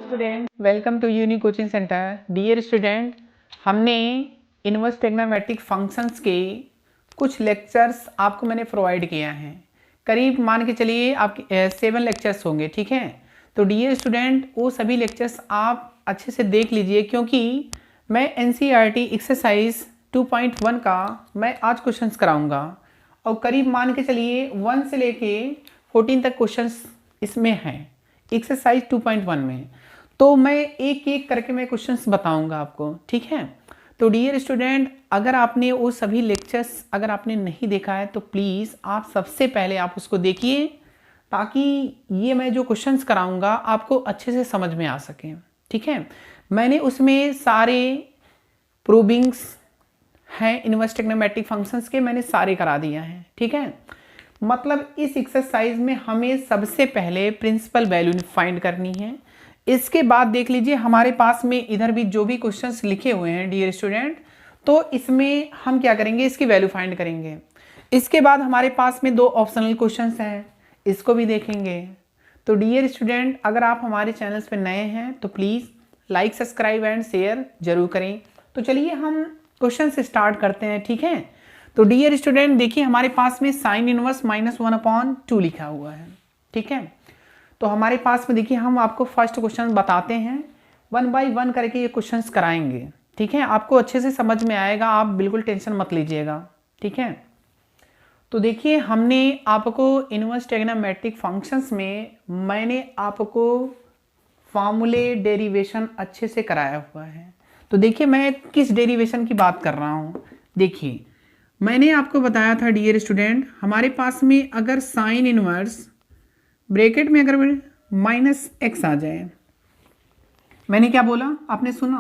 Student, welcome to Uni coaching centre. Dear student, हमने inverse trigonometric functions के कुछ lectures आपको मैंने प्रोवाइड किया है। करीब मान के चलिए आपके 7 लेक्चर्स होंगे, ठीक है। तो डियर स्टूडेंट, वो सभी लेक्चर्स आप अच्छे से देख लीजिए, क्योंकि मैं NCERT एक्सरसाइज 2.1 का मैं आज क्वेश्चंस कराऊंगा और करीब मान के चलिए 1 से लेके 14 तक क्वेश्चंस इसमें हैं एक्सरसाइज 2.1 में। तो मैं एक एक करके मैं क्वेश्चंस बताऊंगा आपको, ठीक है। तो डियर स्टूडेंट, अगर आपने वो सभी लेक्चर्स अगर आपने नहीं देखा है तो प्लीज़ आप सबसे पहले आप उसको देखिए, ताकि ये मैं जो क्वेश्चंस कराऊंगा आपको अच्छे से समझ में आ सके, ठीक है। मैंने उसमें सारे प्रूविंग्स हैं इनवर्स ट्रिग्नोमेट्रिक फंक्शंस के, मैंने सारे करा दिया है, ठीक है। मतलब इस एक्सरसाइज में हमें सबसे पहले प्रिंसिपल वैल्यू फाइंड करनी है। इसके बाद देख लीजिए हमारे पास में इधर भी जो भी क्वेश्चंस लिखे हुए हैं डियर स्टूडेंट, तो इसमें हम क्या करेंगे, इसकी वैल्यू फाइंड करेंगे। इसके बाद हमारे पास में 2 ऑप्शनल क्वेश्चंस हैं, इसको भी देखेंगे। तो डियर स्टूडेंट, अगर आप हमारे चैनल्स पर नए हैं तो please like, subscribe and share जरूर करें। तो चलिए हम क्वेश्चन से स्टार्ट करते हैं, ठीक है। तो डियर स्टूडेंट, देखिए हमारे पास में साइन इनवर्स -1/2 लिखा हुआ है, ठीक है। तो हमारे पास में देखिए हम आपको फर्स्ट क्वेश्चन बताते हैं, 1 बाय 1 करके ये क्वेश्चंस कराएंगे, ठीक है। आपको अच्छे से समझ में आएगा, आप बिल्कुल टेंशन मत लीजिएगा, ठीक है। तो देखिए हमने आपको इनवर्स ट्रिग्नोमेट्रिक फंक्शंस में मैंने आपको फॉर्मूले डेरिवेशन अच्छे से कराया हुआ है। तो देखिए मैं किस डेरिवेशन की बात कर रहा हूँ। देखिए मैंने आपको बताया था डियर स्टूडेंट, हमारे पास में अगर साइन इनवर्स ब्रैकेट में अगर -x आ जाए, मैंने क्या बोला आपने सुना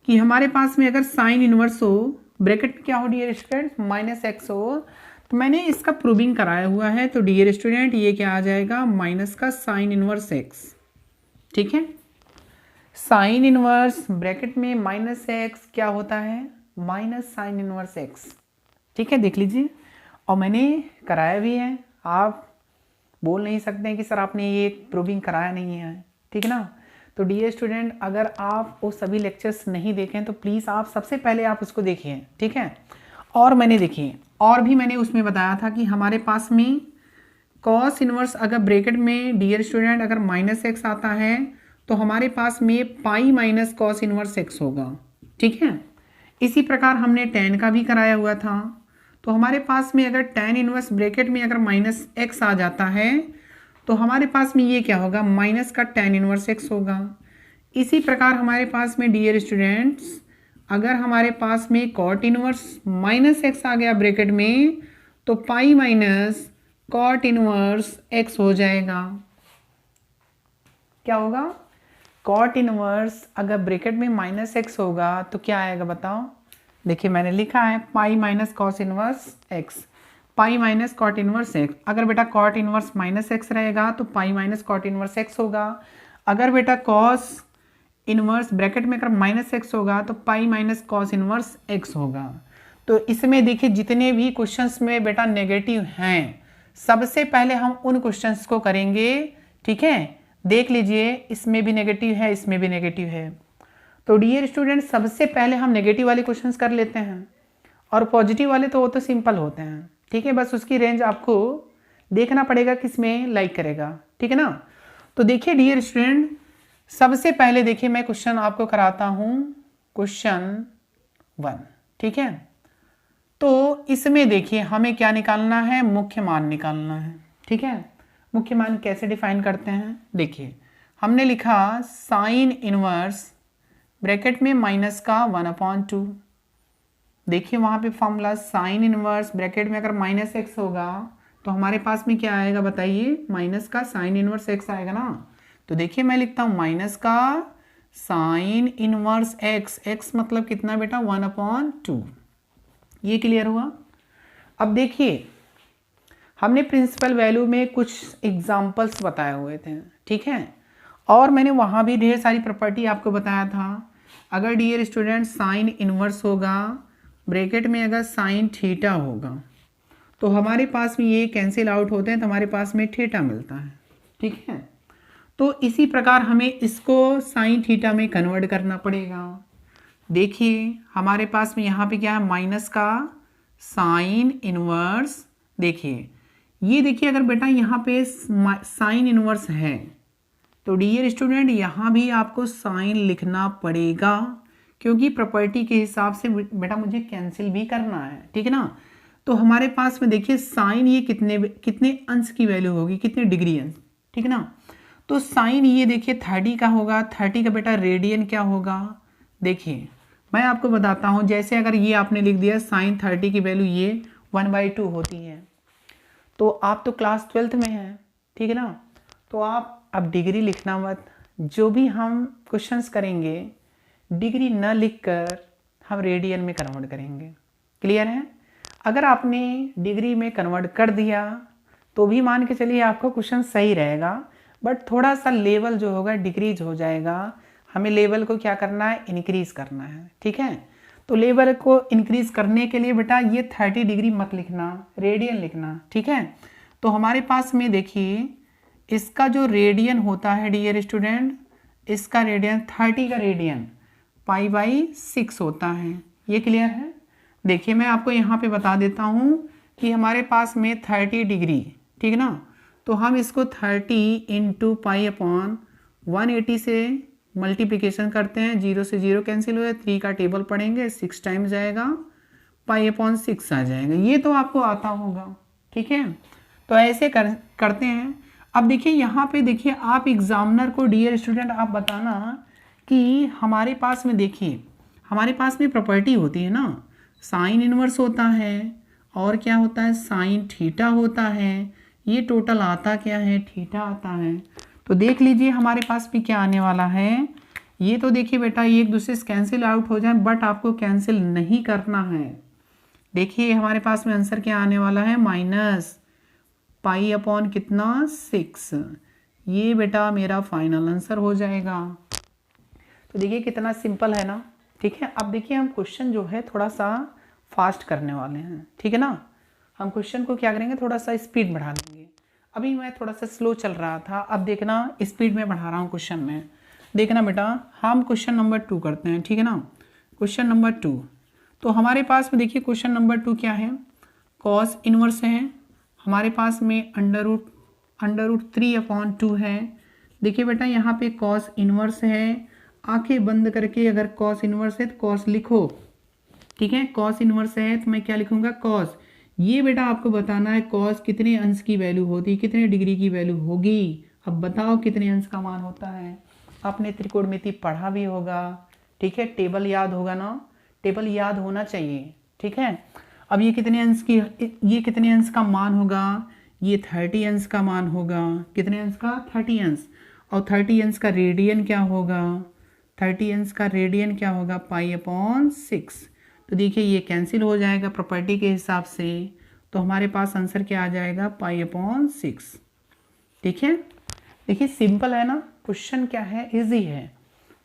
कि हमारे पास में अगर साइन इनवर्स हो, ब्रैकेट में क्या हो डियर स्टूडेंट, -x हो, तो मैंने इसका प्रूविंग कराया हुआ है। तो डियर स्टूडेंट ये क्या आ जाएगा, माइनस का साइन इनवर्स x, ठीक है। साइन इनवर्स ब्रैकेट में -x क्या होता है, माइनस साइन इनवर्स x, ठीक है। देख लीजिए, और मैंने कराया भी है, आप बोल नहीं सकते हैं कि सर आपने ये प्रूविंग कराया नहीं है, ठीक है ना। तो डियर स्टूडेंट, अगर आप वो सभी लेक्चर्स नहीं देखें तो प्लीज़ आप सबसे पहले आप उसको देखिए, ठीक है। और मैंने देखिए और भी मैंने उसमें बताया था कि हमारे पास में कॉस इनवर्स अगर ब्रैकेट में डियर स्टूडेंट अगर -x आता है तो हमारे पास में पाई माइनस कॉस इनवर्स x होगा, ठीक है। इसी प्रकार हमने tan का भी कराया हुआ था। तो हमारे पास में अगर tan इनवर्स ब्रैकेट में अगर -x आ जाता है तो हमारे पास में ये क्या होगा, माइनस का tan इनवर्स x होगा। इसी प्रकार हमारे पास में डियर स्टूडेंट्स अगर हमारे पास में cot इनवर्स -x आ गया ब्रैकेट में, तो pi minus cot inverse x हो जाएगा। क्या होगा, cot इनवर्स अगर ब्रैकेट में -x होगा तो क्या आएगा बताओ। देखिए मैंने लिखा है pi minus cos inverse x, pi minus cot inverse x। अगर बेटा कॉट इनवर्स -x रहेगा तो pi minus cot inverse x होगा। अगर बेटा कॉस इनवर्स ब्रैकेट में अगर -x होगा तो pi minus cos inverse x होगा। तो इसमें देखिए जितने भी क्वेश्चंस में बेटा नेगेटिव हैं, सबसे पहले हम उन क्वेश्चंस को करेंगे, ठीक है। देख लीजिए इसमें भी नेगेटिव है, इसमें भी नेगेटिव है। तो डियर स्टूडेंट सबसे पहले हम नेगेटिव वाले क्वेश्चंस कर लेते हैं, और पॉजिटिव वाले तो वो तो सिंपल होते हैं, ठीक है। बस उसकी रेंज आपको देखना पड़ेगा किसमें लाइक करेगा, ठीक है ना। तो देखिए डियर स्टूडेंट सबसे पहले देखिए मैं क्वेश्चन आपको कराता हूँ, क्वेश्चन 1, ठीक है। तो इसमें देखिए हमें क्या निकालना है, मुख्य मान निकालना है, ठीक है। मुख्य मान कैसे डिफाइन करते हैं, देखिए हमने लिखा साइन इनवर्स ब्रैकेट में माइनस का 1/2। देखिए वहाँ पे फॉर्मूला साइन इनवर्स ब्रैकेट में अगर -x होगा तो हमारे पास में क्या आएगा बताइए, माइनस का साइन इनवर्स x आएगा ना। तो देखिए मैं लिखता हूँ माइनस का साइन इनवर्स x, x मतलब कितना बेटा 1/2। ये क्लियर हुआ। अब देखिए हमने प्रिंसिपल वैल्यू में कुछ एग्जाम्पल्स बताए हुए थे, ठीक है। और मैंने वहाँ भी ढेर सारी प्रॉपर्टी आपको बताया था। अगर डियर स्टूडेंट साइन इनवर्स होगा ब्रैकेट में अगर साइन थीटा होगा तो हमारे पास में ये कैंसिल आउट होते हैं, तो हमारे पास में थीटा मिलता है, ठीक है। तो इसी प्रकार हमें इसको साइन थीटा में कन्वर्ट करना पड़ेगा। देखिए हमारे पास में यहाँ पे क्या है, माइनस का साइन इनवर्स। देखिए ये देखिए, अगर बेटा यहाँ पे साइन इनवर्स है तो डियर स्टूडेंट यहाँ भी आपको साइन लिखना पड़ेगा, क्योंकि प्रॉपर्टी के हिसाब से बेटा मुझे कैंसिल भी करना है, ठीक है ना। तो हमारे पास में देखिए साइन ये कितने कितने अंश की वैल्यू होगी, कितने डिग्री अंश, ठीक है ना। तो साइन ये देखिए 30 का होगा, 30 का बेटा रेडियन क्या होगा। देखिए मैं आपको बताता हूँ, जैसे अगर ये आपने लिख दिया साइन 30 की वैल्यू ये 1/2 होती है, तो आप तो क्लास 12th में हैं, ठीक है ना। तो आप अब डिग्री लिखना मत, जो भी हम क्वेश्चंस करेंगे डिग्री न लिखकर हम रेडियन में कन्वर्ट करेंगे। क्लियर है। अगर आपने डिग्री में कन्वर्ट कर दिया तो भी मान के चलिए आपका क्वेश्चन सही रहेगा, बट थोड़ा सा लेवल जो होगा डिक्रीज हो जाएगा। हमें लेवल को क्या करना है, इंक्रीज करना है, ठीक है। तो लेवल को इंक्रीज करने के लिए बेटा ये 30 डिग्री मत लिखना, रेडियन लिखना, ठीक है। तो हमारे पास में देखिए इसका जो रेडियन होता है डियर स्टूडेंट, इसका रेडियन 30 का रेडियन π/6 होता है। ये क्लियर है। देखिए मैं आपको यहाँ पे बता देता हूँ कि हमारे पास में 30 डिग्री, ठीक है ना। तो हम इसको 30 × π/180 से मल्टीप्लिकेशन करते हैं, 0 से 0 कैंसिल हुआ, 3 का टेबल पढ़ेंगे, 6 टाइम्स जाएगा, π/6 आ जाएगा। ये तो आपको आता होगा, ठीक है। तो ऐसे करते हैं। अब देखिए यहाँ पे देखिए आप एग्जामिनर को डियर स्टूडेंट आप बताना कि हमारे पास में देखिए हमारे पास में प्रॉपर्टी होती है ना, साइन इनवर्स होता है और क्या होता है, साइन थीटा होता है। ये टोटल आता क्या है, थीटा आता है। तो देख लीजिए हमारे पास भी क्या आने वाला है। ये तो देखिए बेटा ये एक दूसरे से कैंसिल आउट हो जाए, बट आपको कैंसिल नहीं करना है। देखिए हमारे पास में आंसर क्या आने वाला है, -π/ कितना 6। ये बेटा मेरा फाइनल आंसर हो जाएगा। तो देखिए कितना सिंपल है ना, ठीक है। अब देखिए हम क्वेश्चन जो है थोड़ा सा फास्ट करने वाले हैं, ठीक है ना। हम क्वेश्चन को क्या करेंगे, थोड़ा सा स्पीड बढ़ा देंगे। अभी मैं थोड़ा सा स्लो चल रहा था, अब देखना स्पीड में बढ़ा रहा हूँ क्वेश्चन में। देखना बेटा हम क्वेश्चन नंबर 2 करते हैं, ठीक है ना। क्वेश्चन नंबर 2, तो हमारे पास में देखिए क्वेश्चन नंबर 2 क्या है, कॉस इनवर्स है। हमारे पास में √3/2 है। देखिए बेटा यहाँ पे कॉस इनवर्स है, आंखें बंद करके अगर कॉस इनवर्स है तो कॉस लिखो, ठीक है। कॉस इनवर्स है तो मैं क्या लिखूंगा, कॉस। ये बेटा आपको बताना है कॉस कितने अंश की वैल्यू होती है, कितने डिग्री की वैल्यू होगी। अब बताओ कितने अंश का मान होता है। आपने त्रिकोणमिति पढ़ा भी होगा, ठीक है। टेबल याद होगा ना, टेबल याद होना चाहिए, ठीक है। अब ये कितने अंश की, ये कितने अंश का मान होगा, ये 30 अंश का मान होगा। कितने अंश का, 30 अंश। और 30 अंश का रेडियन क्या होगा, 30 अंश का रेडियन क्या होगा, π/6। तो देखिए ये कैंसिल हो जाएगा प्रॉपर्टी के हिसाब से, तो हमारे पास आंसर क्या आ जाएगा, π/6, ठीक है। देखिए सिंपल है ना, क्वेश्चन क्या है, इजी है।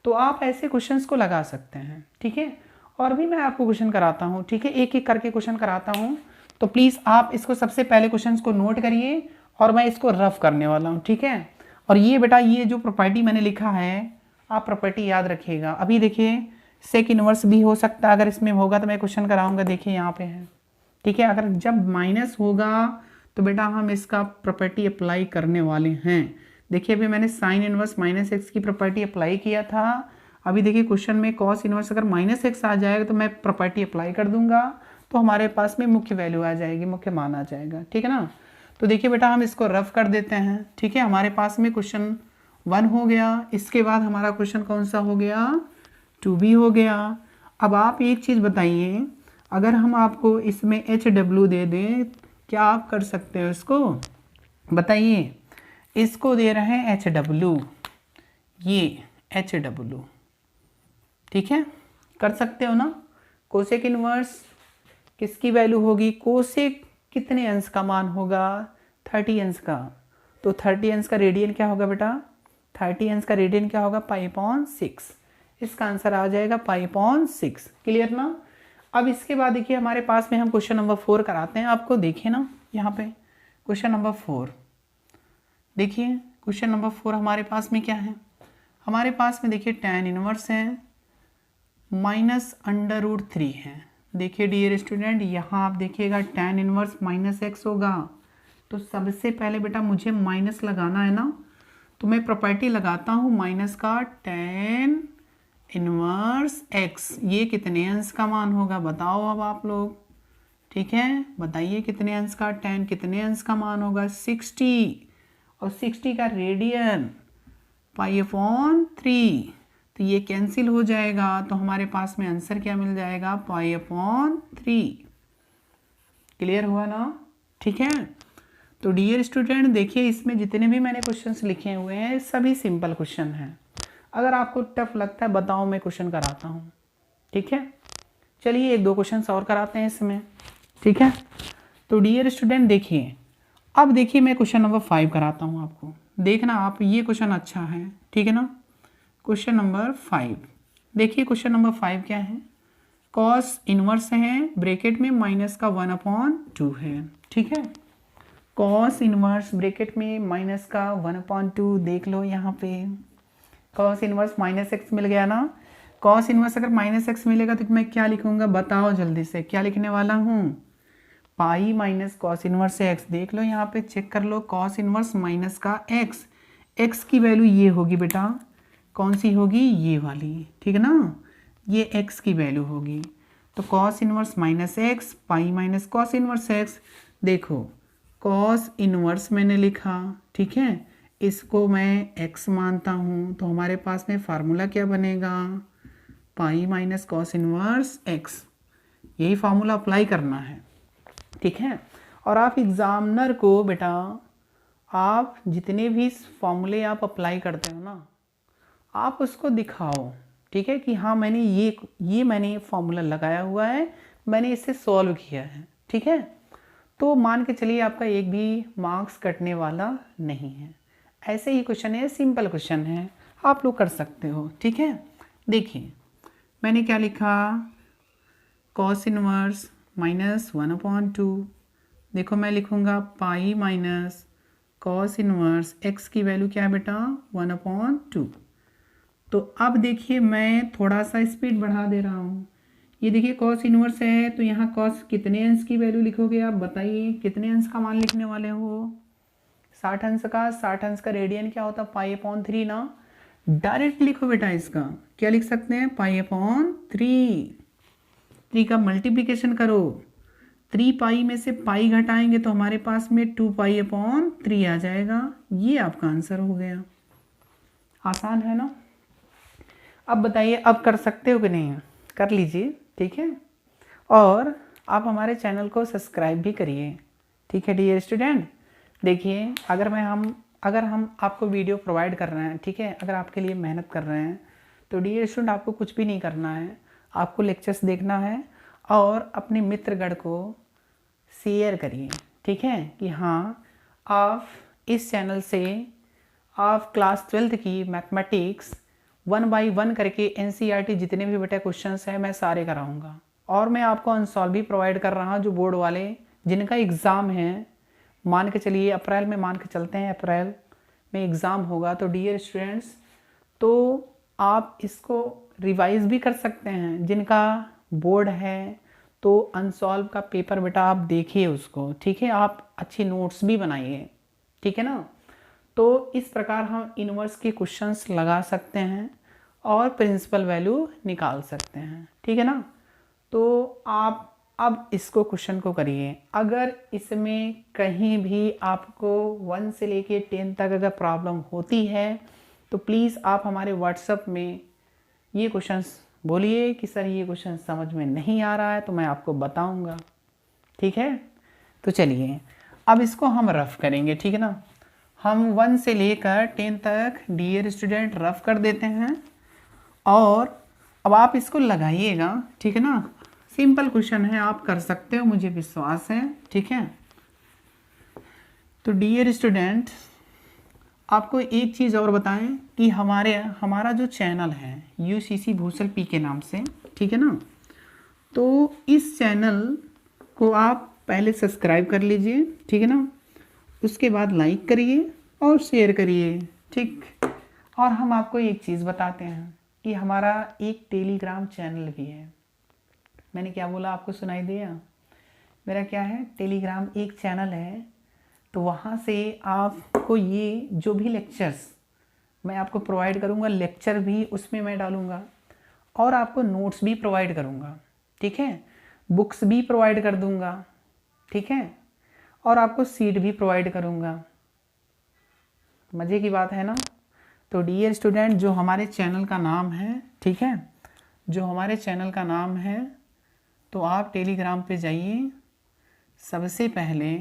तो आप ऐसे क्वेश्चंस को लगा सकते हैं, ठीक है। और भी मैं आपको क्वेश्चन कराता हूँ, ठीक है, एक एक करके क्वेश्चन कराता हूँ। तो प्लीज़ आप इसको सबसे पहले क्वेश्चन को नोट करिए और मैं इसको रफ करने वाला हूँ, ठीक है। और ये बेटा ये जो प्रॉपर्टी मैंने लिखा है आप प्रॉपर्टी याद रखिएगा। अभी देखिए सेक इनवर्स भी हो सकता है, अगर इसमें होगा तो मैं क्वेश्चन कराऊंगा। देखिए यहाँ पे है, ठीक है। अगर जब माइनस होगा तो बेटा हम इसका प्रॉपर्टी अप्लाई करने वाले हैं। देखिए अभी मैंने साइन इनवर्स -x की प्रॉपर्टी अप्लाई किया था। अभी देखिए क्वेश्चन में कॉस इनवर्स अगर -x आ जाएगा तो मैं प्रॉपर्टी अप्लाई कर दूंगा, तो हमारे पास में मुख्य वैल्यू आ जाएगी, मुख्य मान आ जाएगा, ठीक है ना। तो देखिए बेटा हम इसको रफ कर देते हैं, ठीक है। हमारे पास में क्वेश्चन 1 हो गया, इसके बाद हमारा क्वेश्चन कौन सा हो गया, 2b हो गया। अब आप एक चीज़ बताइए, अगर हम आपको इसमें HW दे दें, क्या आप कर सकते हो इसको, बताइए। इसको दे रहे हैं HW, ये HW, ठीक है, कर सकते हो ना। कोसेक इनवर्स किसकी वैल्यू होगी, कोसेक कितने अंश का मान होगा, 30 अंश का। तो 30 अंश का रेडियन क्या होगा बेटा, 30 अंश का रेडियन क्या होगा, π/6। इसका आंसर आ जाएगा π/6। क्लियर ना। अब इसके बाद देखिए हमारे पास में हम क्वेश्चन नंबर 4 कराते हैं आपको। देखिए ना यहाँ पे क्वेश्चन नंबर 4, देखिए क्वेश्चन नंबर 4 हमारे पास में क्या है, हमारे पास में देखिए tan इनवर्स है -√3 है। देखिए डियर स्टूडेंट, यहाँ आप देखिएगा tan इनवर्स -x होगा, तो सबसे पहले बेटा मुझे माइनस लगाना है ना, तो मैं प्रॉपर्टी लगाता हूँ माइनस का tan इनवर्स x। ये कितने अंश का मान होगा बताओ अब आप लोग, ठीक है बताइए कितने अंश का, tan कितने अंश का मान होगा 60, और 60 का रेडियन π/3, तो ये कैंसिल हो जाएगा, तो हमारे पास में आंसर क्या मिल जाएगा π/3। क्लियर हुआ ना, ठीक है। तो डियर स्टूडेंट देखिए इसमें जितने भी मैंने क्वेश्चंस लिखे हुए हैं सभी सिंपल क्वेश्चन हैं। अगर आपको टफ लगता है बताओ, मैं क्वेश्चन कराता हूँ, ठीक है। चलिए 1-2 क्वेश्चंस और कराते हैं इसमें, ठीक है। तो डियर स्टूडेंट देखिए, अब देखिए मैं क्वेश्चन नंबर 5 कराता हूँ आपको, देखना आप, ये क्वेश्चन अच्छा है, ठीक है ना। क्वेश्चन नंबर 5 देखिए, क्वेश्चन नंबर 5 क्या है, कॉस इनवर्स है ब्रैकेट में माइनस का 1/2 है, ठीक है। कॉस इनवर्स ब्रैकेट में माइनस का 1/2, देख लो यहाँ पे कॉस इनवर्स -x मिल गया ना। कॉस इनवर्स अगर -x मिलेगा तो मैं क्या लिखूंगा बताओ जल्दी से, क्या लिखने वाला हूँ, पाई माइनस कॉस इनवर्स x। देख लो यहाँ पे चेक कर लो, कॉस इनवर्स माइनस का x की वैल्यू ये होगी बेटा, कौन सी होगी, ये वाली, ठीक है ना, ये x की वैल्यू होगी। तो cos inverse -x pi minus cos inverse x। देखो कॉस इनवर्स मैंने लिखा, ठीक है, इसको मैं x मानता हूँ, तो हमारे पास में फार्मूला क्या बनेगा, पाई माइनस कॉस इनवर्स x। यही फार्मूला अप्लाई करना है, ठीक है। और आप एग्जामिनर को बेटा, आप जितने भी फॉर्मूले आप अप्लाई करते हो ना, आप उसको दिखाओ, ठीक है, कि हाँ मैंने ये मैंने फॉर्मूला लगाया हुआ है, मैंने इसे सॉल्व किया है, ठीक है। तो मान के चलिए आपका एक भी मार्क्स कटने वाला नहीं है। ऐसे ही क्वेश्चन है, सिंपल क्वेश्चन है, आप लोग कर सकते हो, ठीक है। देखिए मैंने क्या लिखा, कॉस इनवर्स -1/2, देखो मैं लिखूँगा पाई माइनस कॉस इनवर्स x की वैल्यू क्या है बेटा 1/2। तो अब देखिए मैं थोड़ा सा स्पीड बढ़ा दे रहा हूँ, ये देखिए कॉस इनवर्स है, तो यहाँ कॉस कितने अंश की वैल्यू लिखोगे आप बताइए, कितने अंश का मान लिखने वाले हो, 60 अंश का। 60 अंश का रेडियन क्या होता है π/3 ना, डायरेक्ट लिखो बेटा, इसका क्या लिख सकते हैं π/3। 3 का मल्टीप्लिकेशन करो, 3 पाई में से पाई घटाएंगे तो हमारे पास में 2π/3 आ जाएगा, ये आपका आंसर हो गया। आसान है ना। अब बताइए, अब कर सकते हो कि नहीं, कर लीजिए, ठीक है। और आप हमारे चैनल को सब्सक्राइब भी करिए, ठीक है डियर स्टूडेंट। देखिए अगर हम आपको वीडियो प्रोवाइड कर रहे हैं, ठीक है, अगर आपके लिए मेहनत कर रहे हैं, तो डियर स्टूडेंट आपको कुछ भी नहीं करना है, आपको लेक्चर्स देखना है और अपने मित्रगण को शेयर करिए, ठीक है, कि हाँ आप इस चैनल से आप क्लास 12th की मैथमेटिक्स 1 by 1 करके NCERT जितने भी बेटा क्वेश्चंस हैं मैं सारे कराऊंगा। और मैं आपको अनसॉल्व भी प्रोवाइड कर रहा हूँ, जो बोर्ड वाले जिनका एग्ज़ाम है, मान के चलिए अप्रैल में, मान के चलते हैं अप्रैल में एग्ज़ाम होगा, तो डियर स्टूडेंट्स तो आप इसको रिवाइज भी कर सकते हैं। जिनका बोर्ड है तो अनसॉल्व का पेपर बेटा आप देखिए उसको, ठीक है, आप अच्छी नोट्स भी बनाइए, ठीक है ना। तो इस प्रकार हम इनवर्स के क्वेश्चंस लगा सकते हैं और प्रिंसिपल वैल्यू निकाल सकते हैं, ठीक है ना। तो आप अब इसको क्वेश्चन को करिए, अगर इसमें कहीं भी आपको 1 से लेके 10 तक अगर प्रॉब्लम होती है तो प्लीज़ आप हमारे व्हाट्सएप में ये क्वेश्चंस बोलिए कि सर ये क्वेश्चन समझ में नहीं आ रहा है, तो मैं आपको बताऊंगा, ठीक है। तो चलिए अब इसको हम रफ करेंगे, ठीक है ना। हम 1 से लेकर 10 तक डियर स्टूडेंट रफ कर देते हैं और अब आप इसको लगाइएगा, ठीक है ना। सिंपल क्वेश्चन है, आप कर सकते हो, मुझे विश्वास है, ठीक है। तो डियर स्टूडेंट आपको एक चीज़ और बताएं कि हमारा जो चैनल है UCC भूसल पी के नाम से, ठीक है ना, तो इस चैनल को आप पहले सब्सक्राइब कर लीजिए, ठीक है ना, उसके बाद लाइक करिए और शेयर करिए, ठीक। और हम आपको एक चीज़ बताते हैं कि हमारा एक टेलीग्राम चैनल भी है। मैंने क्या बोला, आपको सुनाई दिया? मेरा क्या है, टेलीग्राम एक चैनल है। तो वहाँ से आपको ये जो भी लेक्चर्स मैं आपको प्रोवाइड करूँगा, लेक्चर भी उसमें मैं डालूँगा और आपको नोट्स भी प्रोवाइड करूँगा, ठीक है। बुक्स भी प्रोवाइड कर दूँगा, ठीक है। और आपको सीट भी प्रोवाइड करूँगा। मज़े की बात है ना। तो डियर स्टूडेंट, जो हमारे चैनल का नाम है, ठीक है, जो हमारे चैनल का नाम है, तो आप टेलीग्राम पे जाइए। सबसे पहले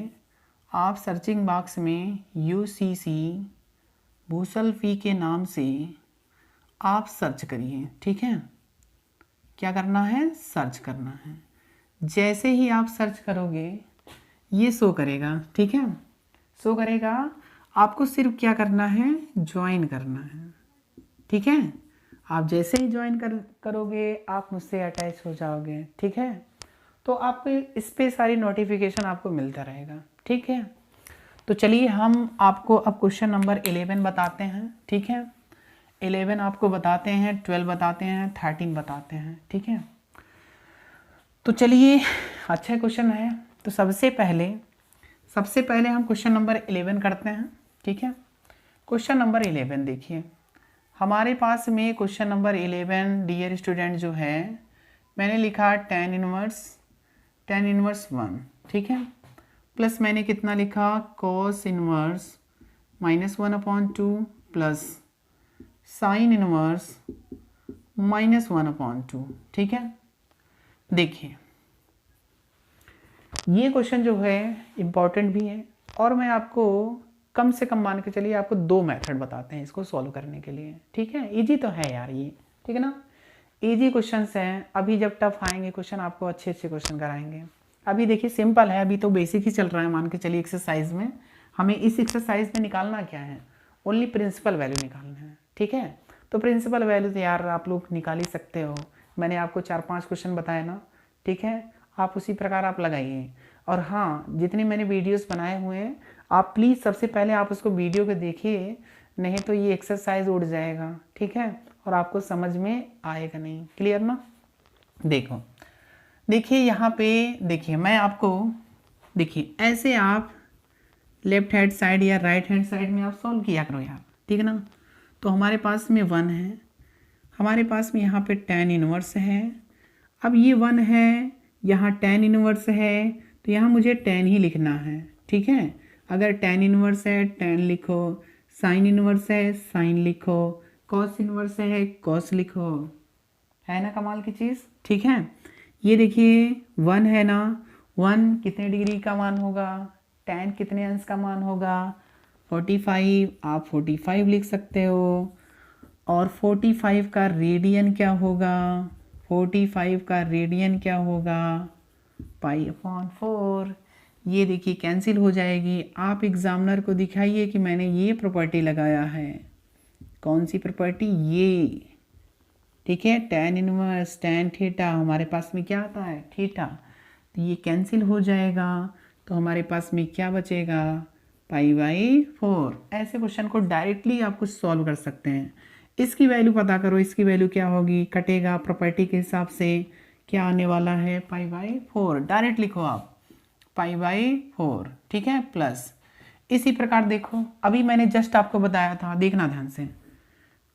आप सर्चिंग बॉक्स में UCC भूसल फी के नाम से आप सर्च करिए, ठीक है। क्या करना है, सर्च करना है। जैसे ही आप सर्च करोगे ये शो करेगा, ठीक है, शो करेगा। आपको सिर्फ क्या करना है, ज्वाइन करना है, ठीक है। आप जैसे ही ज्वाइन करोगे आप मुझसे अटैच हो जाओगे, ठीक है। तो आपको इस पे सारी नोटिफिकेशन आपको मिलता रहेगा, ठीक है। तो चलिए हम आपको अब क्वेश्चन नंबर 11 बताते हैं, ठीक है। 11 आपको बताते हैं, 12 बताते हैं, 13 बताते हैं, ठीक है। तो चलिए, अच्छा क्वेश्चन है। तो सबसे पहले हम क्वेश्चन नंबर 11 करते हैं, ठीक है। क्वेश्चन नंबर 11 देखिए, हमारे पास में क्वेश्चन नंबर 11 डियर स्टूडेंट जो है, मैंने लिखा tan इनवर्स 1, ठीक है, प्लस मैंने कितना लिखा, cos inverse -1/2 plus sin inverse -1/2, ठीक है। देखिए ये क्वेश्चन जो है इम्पॉर्टेंट भी है और मैं आपको कम से कम मान के चलिए आपको 2 मेथड बताते हैं इसको सॉल्व करने के लिए, ठीक है। इजी तो है यार ये, ठीक है ना, इजी क्वेश्चंस हैं। अभी जब टफ आएंगे क्वेश्चन आपको अच्छे क्वेश्चन कराएंगे। अभी देखिए सिंपल है, अभी तो बेसिक ही चल रहा है, मान के चलिए एक्सरसाइज में हमें इस एक्सरसाइज में निकालना क्या है, ओनली प्रिंसिपल वैल्यू निकालना है, ठीक है। तो प्रिंसिपल वैल्यू तो यार आप लोग निकाल ही सकते हो, मैंने आपको 4-5 क्वेश्चन बताए ना, ठीक है। आप उसी प्रकार आप लगाइए। और हाँ, जितने मैंने वीडियोस बनाए हुए हैं आप प्लीज़ सबसे पहले आप उसको वीडियो को देखिए, नहीं तो ये एक्सरसाइज उड़ जाएगा, ठीक है, और आपको समझ में आएगा नहीं। क्लियर ना। देखिए यहाँ पे देखिए, मैं आपको देखिए ऐसे आप लेफ्ट हैंड साइड या राइट हैंड साइड में आप सॉल्व किया करो यार, ठीक है ना। तो हमारे पास में 1 है, हमारे पास में यहाँ पे tan इनवर्स है। अब ये 1 है, यहाँ tan इनवर्स है, तो यहाँ मुझे tan ही लिखना है, ठीक है। अगर tan इनवर्स है tan लिखो, sin इनवर्स है sin लिखो, cos इनवर्स है cos लिखो, है ना कमाल की चीज़, ठीक है। ये देखिए 1 है ना, 1 कितने डिग्री का मान होगा, tan कितने अंश का मान होगा, 45, आप 45 लिख सकते हो। और 45 का रेडियन क्या होगा, 45 का रेडियन क्या होगा, π/4। ये देखिए कैंसिल हो जाएगी। आप एग्जामिनर को दिखाइए कि मैंने ये प्रॉपर्टी लगाया है। कौन सी प्रॉपर्टी, ये, ठीक है। tan इनवर्स tan थीटा, हमारे पास में क्या आता है, थीटा, तो ये कैंसिल हो जाएगा। तो हमारे पास में क्या बचेगा, π/4। ऐसे क्वेश्चन को डायरेक्टली आप कुछ सॉल्व कर सकते हैं। इसकी वैल्यू पता करो, इसकी वैल्यू क्या होगी, कटेगा प्रॉपर्टी के हिसाब से, क्या आने वाला है, π/4। डायरेक्ट लिखो आप π/4, ठीक है, प्लस इसी प्रकार देखो अभी मैंने जस्ट आपको बताया था, देखना ध्यान से,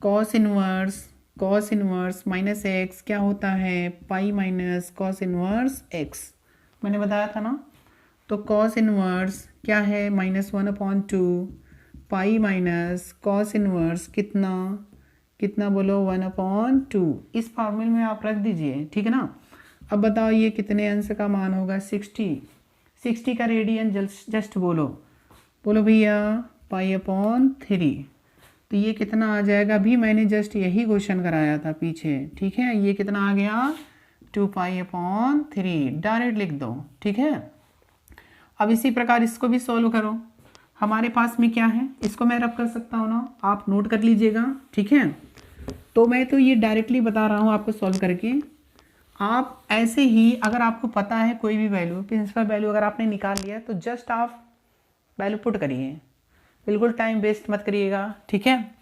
cos इनवर्स -x क्या होता है, pi minus cos inverse x, मैंने बताया था ना। तो cos इनवर्स क्या है, -1/2 पाई माइनस cos इनवर्स कितना बोलो, 1/2। इस फॉर्मूले में आप रख दीजिए, ठीक है ना। अब बताओ ये कितने अंश का मान होगा, 60 का रेडियन जस्ट बोलो भैया π/3। तो ये कितना आ जाएगा, अभी मैंने जस्ट यही क्वेश्चन कराया था पीछे, ठीक है। ये कितना आ गया, 2π/3, डायरेक्ट लिख दो, ठीक है। अब इसी प्रकार इसको भी सॉल्व करो। हमारे पास में क्या है, इसको मैं रब कर सकता हूँ ना, आप नोट कर लीजिएगा, ठीक है। तो मैं तो ये डायरेक्टली बता रहा हूँ आपको सॉल्व करके। आप ऐसे ही अगर आपको पता है कोई भी वैल्यू, प्रिंसिपल वैल्यू अगर आपने निकाल लिया तो जस्ट आप वैल्यू पुट करिए। बिल्कुल टाइम वेस्ट मत करिएगा, ठीक है।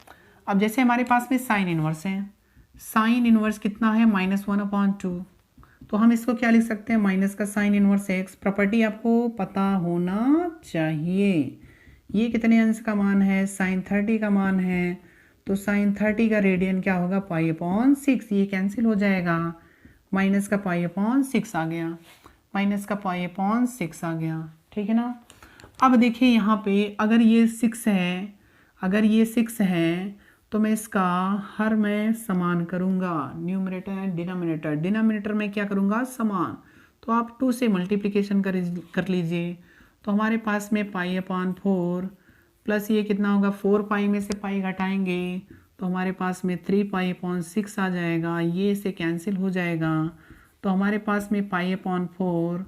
अब जैसे हमारे पास में साइन इनवर्स है, साइन इनवर्स कितना है -1/2, तो हम इसको क्या लिख सकते हैं, माइनस का साइन इनवर्स x। प्रॉपर्टी आपको पता होना चाहिए, ये कितने अंश का मान है, sin 30 का मान है, तो sin 30 का रेडियन क्या होगा π/6, ये कैंसिल हो जाएगा, माइनस का π/6 आ गया, माइनस का π/6 आ गया, ठीक है ना। अब देखिए यहाँ पे अगर ये 6 है, अगर ये 6 है तो मैं इसका हर में समान करूँगा, न्यूमरेटर एंड डिनोमिनेटर, डिनोमिनेटर में क्या करूँगा समान, तो आप 2 से मल्टीप्लिकेशन कर लीजिए, तो हमारे पास में π/4 प्लस ये कितना होगा 4 में से पाई घटाएंगे तो हमारे पास में 3π/6 आ जाएगा, ये इसे कैंसिल हो जाएगा, तो हमारे पास में π/4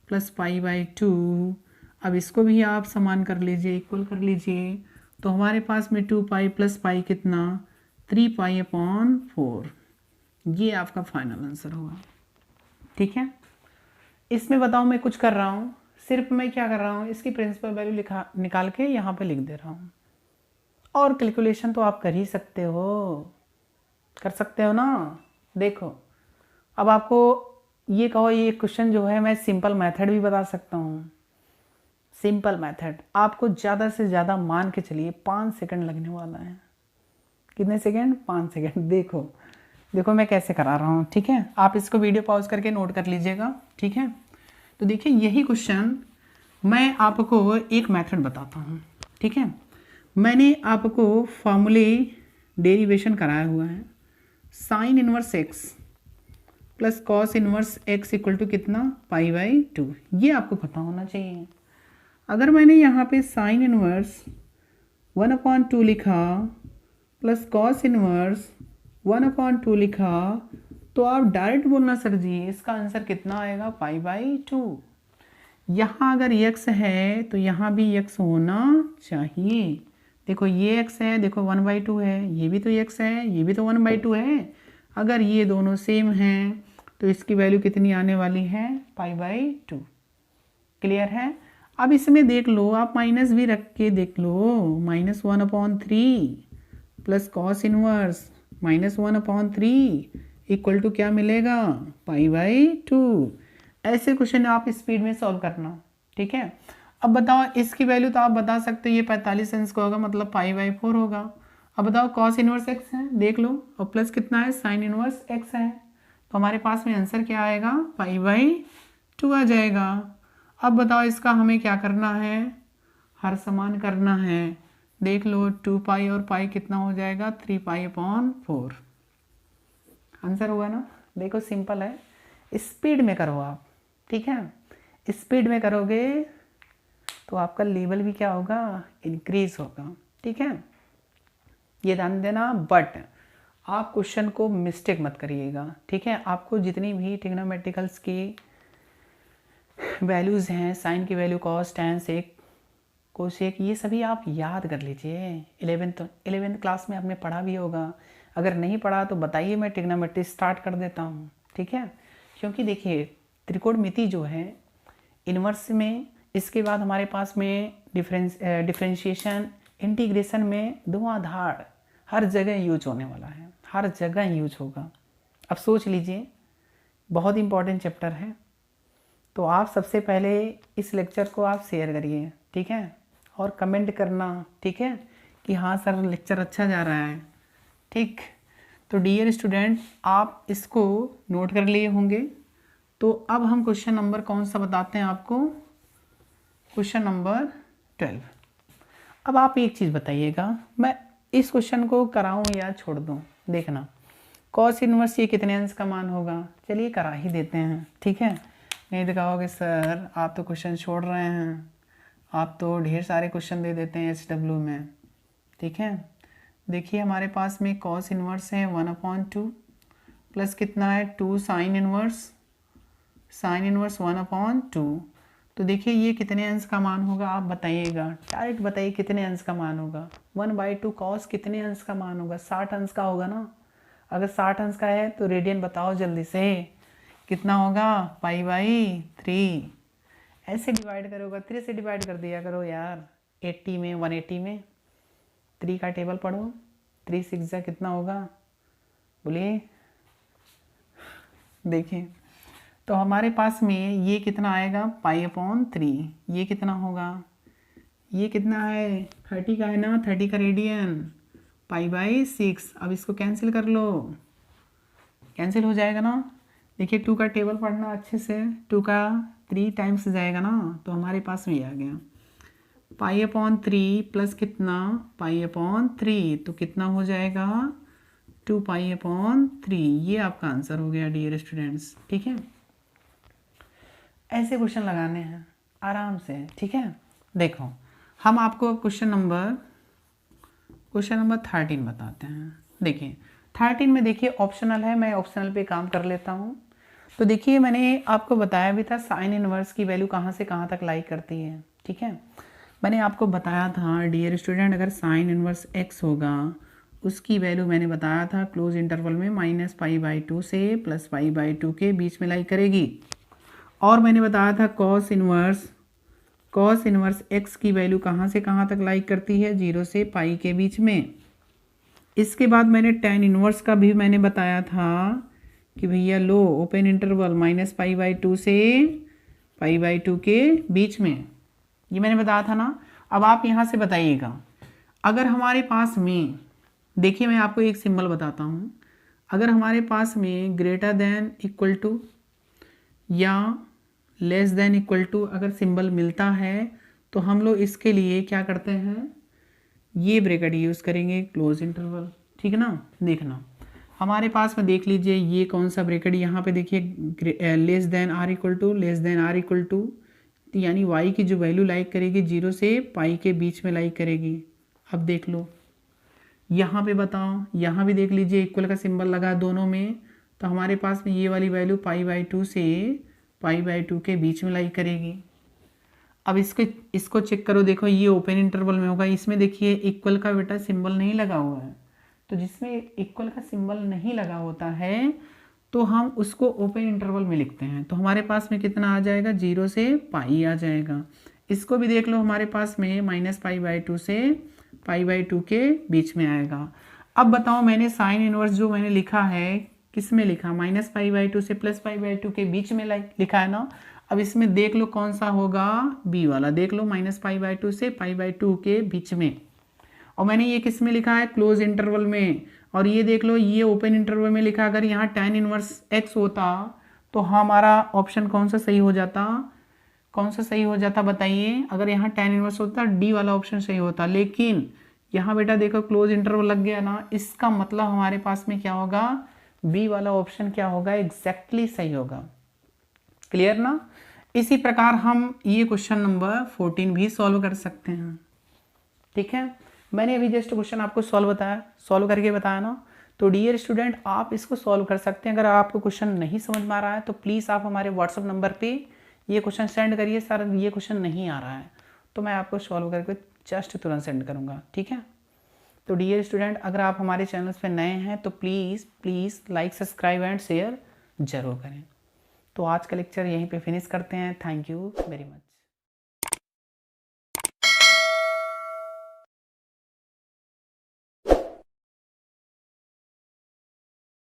प्लस π/2, अब इसको भी आप समान कर लीजिए, इक्वल कर लीजिए, तो हमारे पास में 2π प्लस पाई कितना 3π/4, ये आपका फाइनल आंसर होगा, ठीक है। इसमें बताओ मैं कुछ कर रहा हूँ, सिर्फ मैं क्या कर रहा हूँ, इसकी प्रिंसिपल वैल्यू निकाल के यहाँ पे लिख दे रहा हूँ, और कैलकुलेशन तो आप कर ही सकते हो, कर सकते हो ना। देखो अब आपको ये कहो, ये क्वेश्चन जो है मैं सिंपल मेथड भी बता सकता हूँ, सिंपल मेथड आपको ज़्यादा से ज़्यादा मान के चलिए 5 सेकंड लगने वाला है, कितने सेकंड, 5 सेकंड। देखो देखो मैं कैसे करा रहा हूँ, ठीक है, आप इसको वीडियो पॉज करके नोट कर लीजिएगा, ठीक है। तो देखिए यही क्वेश्चन मैं आपको एक मेथड बताता हूँ, ठीक है। मैंने आपको फॉर्मूले डेरिवेशन कराया हुआ है, sine inverse x plus cos inverse x equal to कितना π/2, ये आपको पता होना चाहिए। अगर मैंने यहाँ पे साइन इनवर्स 1/2 लिखा प्लस कॉस इनवर्स 1/2 लिखा, तो आप डायरेक्ट बोलना सर जी इसका आंसर कितना आएगा π/2। यहाँ अगर x है तो यहाँ भी x होना चाहिए, देखो ये x है, देखो 1/2 है, ये भी तो x है, ये भी तो 1/2 है, अगर ये दोनों सेम हैं तो इसकी वैल्यू कितनी आने वाली है π/2, क्लियर है। अब इसमें देख लो, आप माइनस भी रख के देख लो, -1/3 plus cos inverse -1/3 equal to क्या मिलेगा π/2। ऐसे क्वेश्चन आप स्पीड में सॉल्व करना, ठीक है। अब बताओ इसकी वैल्यू तो आप बता सकते हो, ये 45 अंश का होगा मतलब π/4 होगा। अब बताओ कॉस इनवर्स x है, देख लो, और प्लस कितना है साइन इनवर्स x है, तो हमारे पास में आंसर क्या आएगा π/2 आ जाएगा। अब बताओ इसका हमें क्या करना है, हर समान करना है, देख लो 2π और पाई कितना हो जाएगा 3π/4, आंसर होगा ना। देखो सिंपल है, स्पीड में करो आप, ठीक है, स्पीड में करोगे तो आपका लेवल भी क्या होगा, इंक्रीज होगा, ठीक है, ये ध्यान देना। बट आप क्वेश्चन को मिस्टेक मत करिएगा, ठीक है। आपको जितनी भी ट्रिग्नोमेट्रिकल्स की वैल्यूज़ हैं, साइन की वैल्यू, कॉस, टैन, सेक, कोसेक, ये सभी आप याद कर लीजिए। 11th क्लास में आपने पढ़ा भी होगा, अगर नहीं पढ़ा तो बताइए, मैं ट्रिग्नोमेट्री स्टार्ट कर देता हूँ, ठीक है। क्योंकि देखिए त्रिकोणमिति जो है इनवर्स में, इसके बाद हमारे पास में डिफरेंशिएशन, इंटीग्रेशन में धुआंधार हर जगह यूज होने वाला है, हर जगह यूज होगा। अब सोच लीजिए, बहुत इंपॉर्टेंट चैप्टर है, तो आप सबसे पहले इस लेक्चर को आप शेयर करिए, ठीक है, और कमेंट करना, ठीक है, कि हाँ सर लेक्चर अच्छा जा रहा है, ठीक। तो डियर स्टूडेंट आप इसको नोट कर लिए होंगे। तो अब हम क्वेश्चन नंबर कौन सा बताते हैं आपको, क्वेश्चन नंबर 12। अब आप एक चीज़ बताइएगा, मैं इस क्वेश्चन को कराऊं या छोड़ दूं, देखना कॉस इनवर्स ये कितने अंश का मान होगा, चलिए करा ही देते हैं, ठीक है। नहीं दिखाओगे सर आप तो क्वेश्चन छोड़ रहे हैं, आप तो ढेर सारे क्वेश्चन दे देते हैं SW में, ठीक है। देखिए हमारे पास में कॉस इनवर्स है 1/2 प्लस कितना है 2 साइन इनवर्स 1/2, तो देखिए ये कितने अंश का मान होगा, आप बताइएगा, डायरेक्ट बताइए कितने अंश का मान होगा। 1/2 कॉस कितने अंश का मान होगा, 60 अंश का होगा ना। अगर 60 अंश का है तो रेडियन बताओ जल्दी से, कितना होगा π/3। ऐसे डिवाइड करोगा, 3 से डिवाइड कर दिया करो यार, 80 में 180 में 3 का टेबल पढ़ो, 3 6 जा कितना होगा बोलिए। देखिए तो हमारे पास में ये कितना आएगा π/3, ये कितना होगा, ये कितना है 30 का है ना, 30 का रेडियन, π/6। अब इसको कैंसिल कर लो, कैंसिल हो जाएगा ना। देखिए 2 का टेबल पढ़ना अच्छे से, 2 का 3 टाइम्स जाएगा ना, तो हमारे पास में ये आ गया π/3 प्लस कितना π/3, तो कितना हो जाएगा 2π/3। ये आपका आंसर हो गया डियर स्टूडेंट्स। ठीक है, ऐसे क्वेश्चन लगाने हैं आराम से। ठीक है, देखो हम आपको क्वेश्चन नंबर 13 बताते हैं। देखिए 13 में देखिए ऑप्शनल है, मैं ऑप्शनल पे काम कर लेता हूँ। तो देखिए मैंने आपको बताया भी था साइन इनवर्स की वैल्यू कहाँ से कहाँ तक लाई करती है। ठीक है, मैंने आपको बताया था डियर स्टूडेंट, अगर साइन इनवर्स x होगा उसकी वैल्यू मैंने बताया था क्लोज इंटरवल में -π/2 से +π/2 के बीच में लाई करेगी। और मैंने बताया था कॉस इनवर्स x की वैल्यू कहाँ से कहाँ तक लाई करती है, 0 से पाई के बीच में। इसके बाद मैंने tan इनवर्स का भी मैंने बताया था कि भैया लो ओपन इंटरवल -π/2 से π/2 के बीच में, ये मैंने बताया था ना। अब आप यहाँ से बताइएगा, अगर हमारे पास में, देखिए मैं आपको एक सिंबल बताता हूँ, अगर हमारे पास में ग्रेटर देन इक्वल टू या लेस देन इक्वल टू अगर सिंबल मिलता है तो हम लोग इसके लिए क्या करते हैं, ये ब्रैकेट यूज़ करेंगे क्लोज इंटरवल। ठीक है ना, देखना हमारे पास में देख लीजिए ये कौन सा ब्रैकेट, यहाँ पे देखिए less than or equal to, यानी y की जो वैल्यू लाइक करेगी 0 से पाई के बीच में लाइक करेगी। अब देख लो यहाँ पे बताओ, यहाँ भी देख लीजिए इक्वल का सिंबल लगा दोनों में, तो हमारे पास में ये वाली वैल्यू π/2 से π/2 के बीच में लाई करेगी। अब इसको चेक करो, देखो ये ओपन इंटरवल में होगा, इसमें देखिए इक्वल का बेटा सिंबल नहीं लगा हुआ है, तो जिसमें इक्वल का सिंबल नहीं लगा होता है तो हम उसको ओपन इंटरवल में लिखते हैं। तो हमारे पास में कितना आ जाएगा, 0 से पाई आ जाएगा। इसको भी देख लो, हमारे पास में -π/2 से π/2 के बीच में आएगा। अब बताओ मैंने साइन इनवर्स जो मैंने लिखा है किस में लिखा, -π/2 से +π/2 के बीच में लिखा है ना। अब इसमें देख लो कौन सा होगा, बी वाला देख लो, -π/2 से π/2 के बीच में। और मैंने ये किस में लिखा है, क्लोज इंटरवल में। और ये देख लो ये ओपन इंटरवल में लिखा। अगर यहाँ tan इनवर्स x होता तो हमारा ऑप्शन कौन सा सही हो जाता, बताइए। अगर यहाँ tan इनवर्स होता डी वाला ऑप्शन सही होता, लेकिन यहाँ बेटा देखो क्लोज इंटरवल लग गया ना, इसका मतलब हमारे पास में क्या होगा, बी वाला ऑप्शन क्या होगा, एग्जैक्टली सही होगा। क्लियर ना। इसी प्रकार हम ये क्वेश्चन नंबर 14 भी सॉल्व कर सकते हैं। ठीक है, मैंने अभी जस्ट क्वेश्चन आपको सॉल्व करके बताया ना। तो डियर स्टूडेंट आप इसको सॉल्व कर सकते हैं। अगर आपको क्वेश्चन नहीं समझ में आ रहा है तो प्लीज़ आप हमारे व्हाट्सअप नंबर पे ये क्वेश्चन सेंड करिए, सर ये क्वेश्चन नहीं आ रहा है, तो मैं आपको सॉल्व करके जस्ट तुरंत सेंड करूँगा। ठीक है, तो डियर स्टूडेंट अगर आप हमारे चैनल पे नए हैं तो please like subscribe and share ज़रूर करें। तो आज का लेक्चर यहीं पे फिनिश करते हैं। Thank you very much.